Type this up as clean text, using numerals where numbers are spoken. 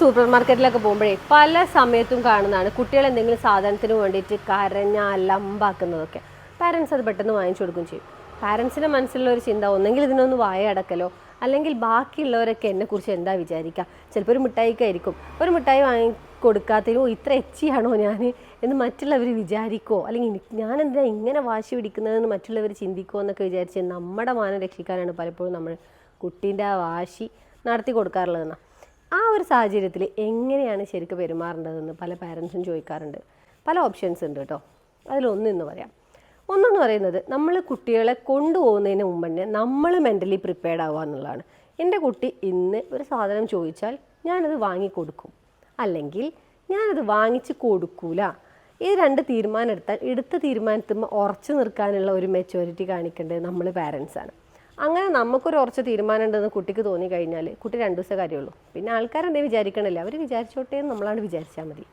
Super മാർക്കറ്റിലൊക്കെ പോകുമ്പോഴേ പല സമയത്തും കാണുന്നതാണ് കുട്ടികൾ എന്തെങ്കിലും സാധനത്തിന് വേണ്ടിയിട്ട് കരഞ്ഞ അലമ്പാക്കുന്നതൊക്കെ. പാരൻസ് അത് പെട്ടെന്ന് വാങ്ങിച്ചു കൊടുക്കുകയും ചെയ്യും. പാരൻസിൻ്റെ മനസ്സിലുള്ള ഒരു ചിന്ത ഒന്നെങ്കിൽ ഇതിനൊന്ന് വായ അടക്കലോ, അല്ലെങ്കിൽ ബാക്കിയുള്ളവരൊക്കെ എന്നെക്കുറിച്ച് എന്താ വിചാരിക്കുക. ചിലപ്പോൾ ഒരു മിഠായിക്കായിരിക്കും, ഒരു മിഠായി വാങ്ങി കൊടുക്കാത്തതിനോ ഇത്ര എച്ചിയാണോ ഞാൻ എന്ന് മറ്റുള്ളവർ വിചാരിക്കുമോ, അല്ലെങ്കിൽ ഞാൻ എന്താ ഇങ്ങനെ വാശി പിടിക്കുന്നതെന്ന് മറ്റുള്ളവർ ചിന്തിക്കുമോ എന്നൊക്കെ വിചാരിച്ച് നമ്മുടെ മാനം രക്ഷിക്കാനാണ് പലപ്പോഴും നമ്മൾ കുട്ടീൻ്റെ ആ വാശി നടത്തി കൊടുക്കാറുള്ളതെന്നാണ്. ആ ഒരു സാഹചര്യത്തിൽ എങ്ങനെയാണ് ശരിക്കും പെരുമാറേണ്ടതെന്ന് പല പാരൻസും ചോദിക്കാറുണ്ട്. പല ഓപ്ഷൻസ് ഉണ്ട് കേട്ടോ. അതിലൊന്നെന്ന് പറയാം. ഒന്നെന്ന് പറയുന്നത്, നമ്മൾ കുട്ടികളെ കൊണ്ടുപോകുന്നതിന് മുമ്പ് തന്നെ നമ്മൾ മെൻ്റലി പ്രിപ്പയർഡ് ആവുക എന്നുള്ളതാണ്. എൻ്റെ കുട്ടി ഇന്ന് ഒരു സാധനം ചോദിച്ചാൽ ഞാനത് വാങ്ങിക്കൊടുക്കും, അല്ലെങ്കിൽ ഞാനത് വാങ്ങിച്ച് കൊടുക്കൂല. ഈ രണ്ട് തീരുമാനം എടുത്താൽ എടുത്ത തീരുമാനത്തിൽ ഉറച്ചു നിൽക്കാനുള്ള ഒരു മെച്യൂരിറ്റി കാണിക്കേണ്ടത് നമ്മൾ പാരൻസാണ്. അങ്ങനെ നമുക്കൊരു ഉറച്ച തീരുമാനം ഉണ്ടെന്ന് കുട്ടിക്ക് തോന്നിക്കഴിഞ്ഞാൽ കുട്ടി 2 ദിവസം കാര്യമുള്ളൂ. പിന്നെ ആൾക്കാരെന്തേ വിചാരിക്കണില്ല, അവർ വിചാരിച്ചോട്ടേ എന്ന് നമ്മളാണ് വിചാരിച്ചാൽ മതി.